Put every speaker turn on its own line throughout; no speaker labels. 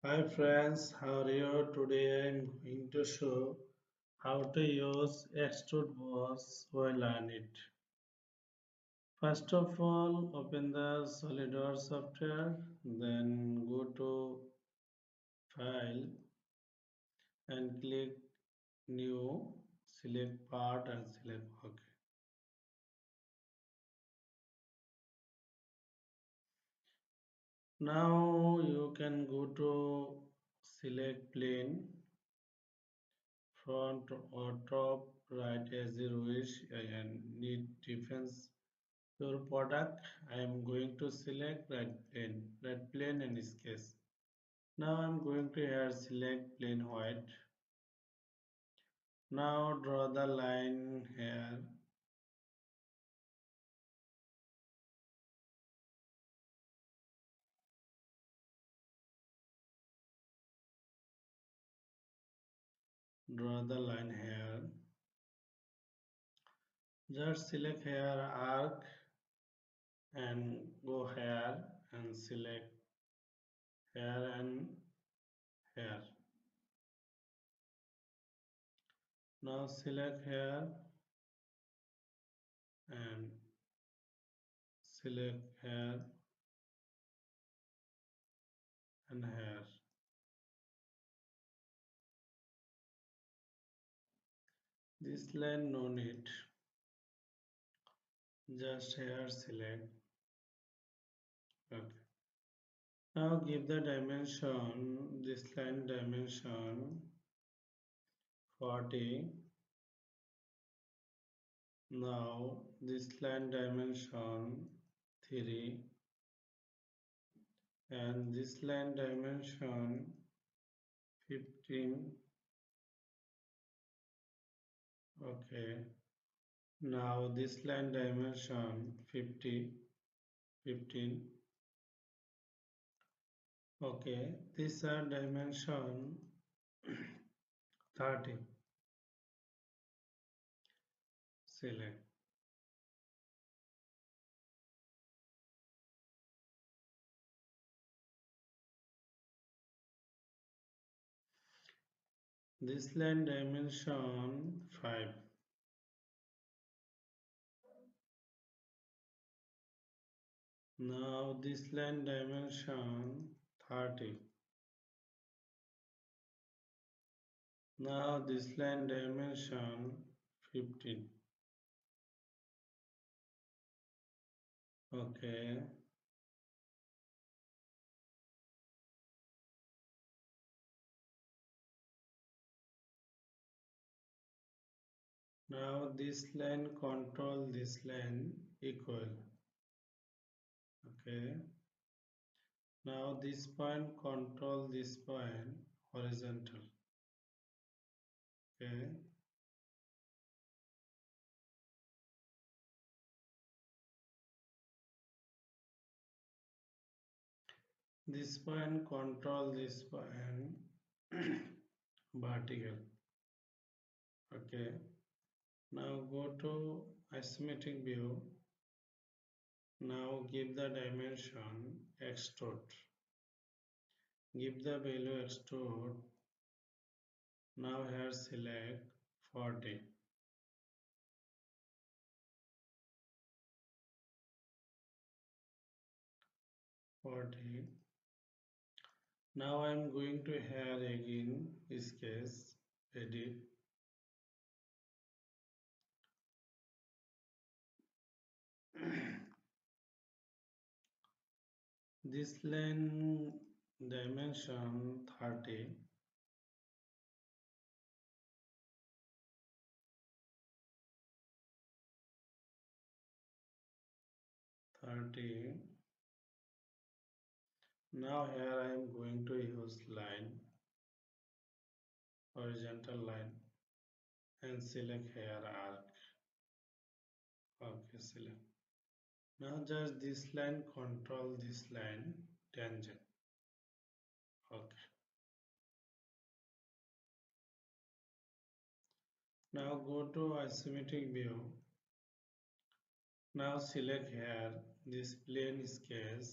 Hi friends, how are you? Today I'm going to show how to use extrude boss while learn it. First of all, open the SolidWorks software, then go to File and click New, select Part and select OK. Now you can go to select plane, front or top, right as you wish and need defense your product. I am going to select red plane in this case. Now I'm going to here select plain white. Now draw the line here. Draw the line here. Just select here arc and go here and select here and here. Now select here and select here and here. This line no need. Just here select. Okay. Now give the dimension, this line dimension 40. Now this line dimension 3 and this line dimension 15. Okay. Now this line dimension 50, 15. Okay. This are dimension 30. Select. This line dimension 5. Now this line dimension 30. Now this line dimension 15. Okay. Now this line control this line equal. Okay. Now this point control this point horizontal. Okay. This point control this point vertical. Okay. Now go to isometric view. Now give the dimension extrude. Give the value extrude. Now here select 40. 40. Now I am going to here again this case edit. This line dimension 30. 30. Now here I am going to use line, horizontal line and select here arc. Okay, select. Now just this line control this line tangent. Okay. Now go to isometric view. Now select here this plane sketch.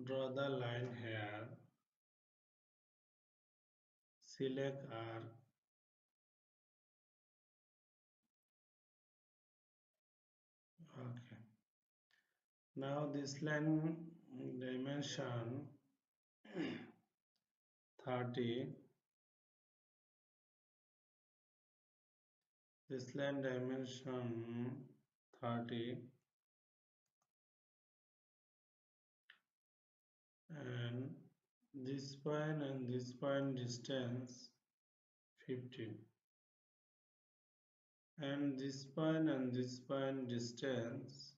Draw the line here. Select arc. Okay. Now this line dimension 30. This line dimension 30 and this point distance 15 and this point distance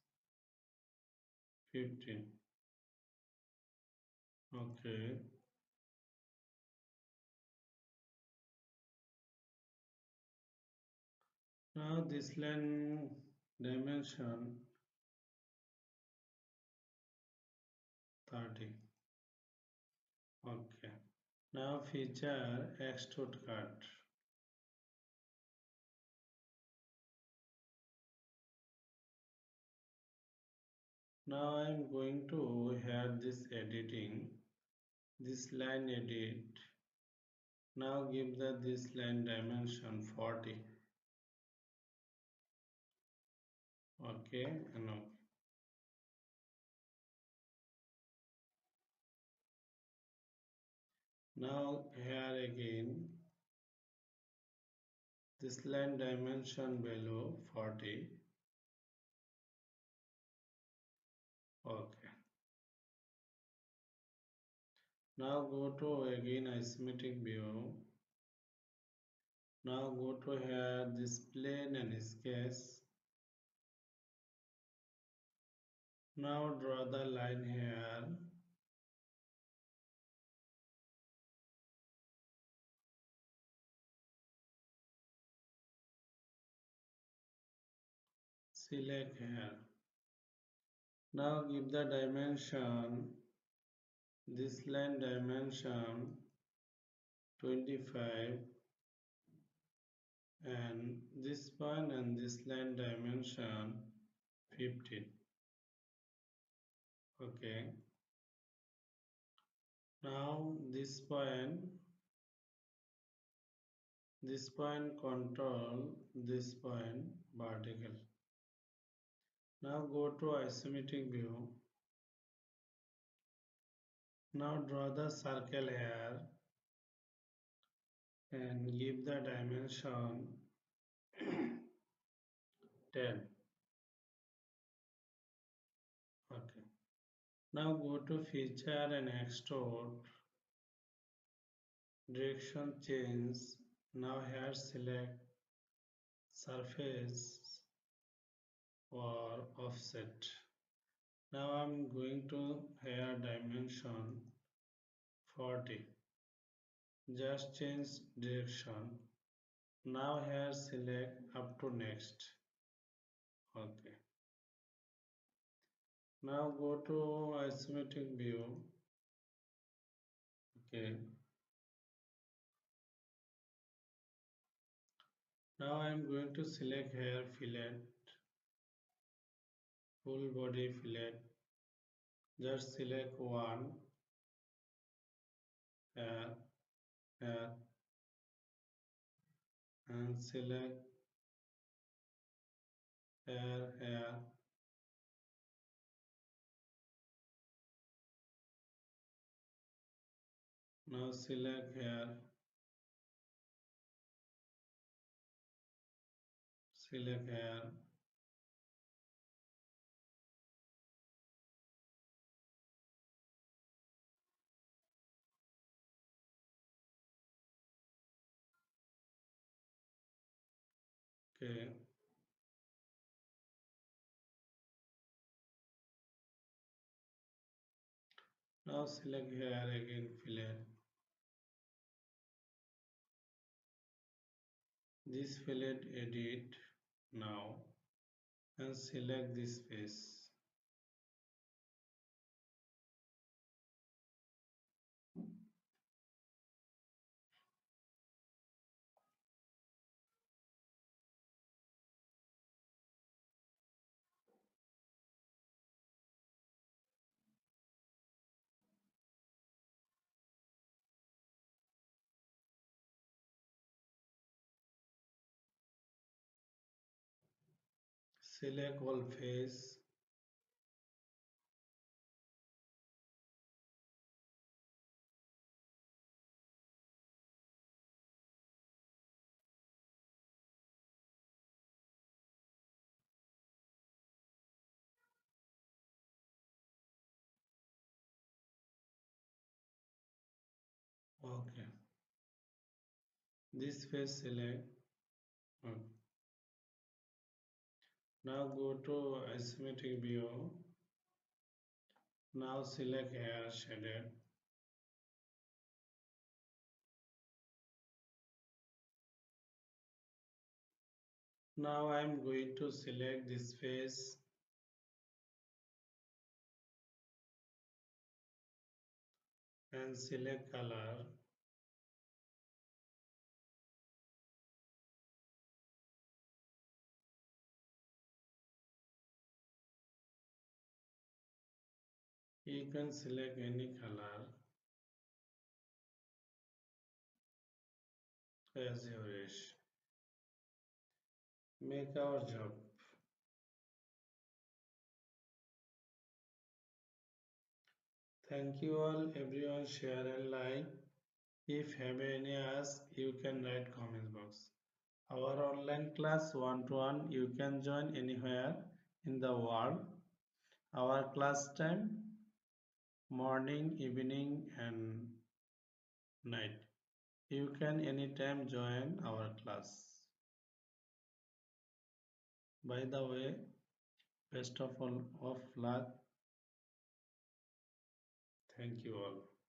15. Okay. Now this line dimension 30. Okay. Now feature extrude cut. Now I am going to have this editing, this line edit. Now give this line dimension 40. Okay and okay. Now here again this line dimension below 40. Okay. Now go to again isometric view. Now go to here this plane and sketch. Now draw the line here. Select here. Now give the dimension, this line dimension 25 and this one and this line dimension 15. Okay. Now this point control this point vertical. Now go to isometric view. Now draw the circle here and give the dimension 10. Okay. Now go to feature and extrude. Direction change. Now here select surface or offset. Now I'm going to here dimension 40. Just change direction. Now here select up to next. Okay. Now go to isometric view. Okay. Now I am going to select here fillet, full body fillet. Just select one here, here and select here, here. Now select here, select here. Okay. Now select here again fillet. This fillet edit now and select this face. Select all face. Okay. This face select. Okay. Now go to isometric view. Now select hair shaded. Now I am going to select this face and select color. You can select any color as you wish. Make our job. Thank you all everyone, share and like. If have any ask, you can write comment box. Our online class one-to-one, you can join anywhere in the world. Our class time morning, evening and night. You can anytime join our class. By the way, best of all of luck. Thank you all.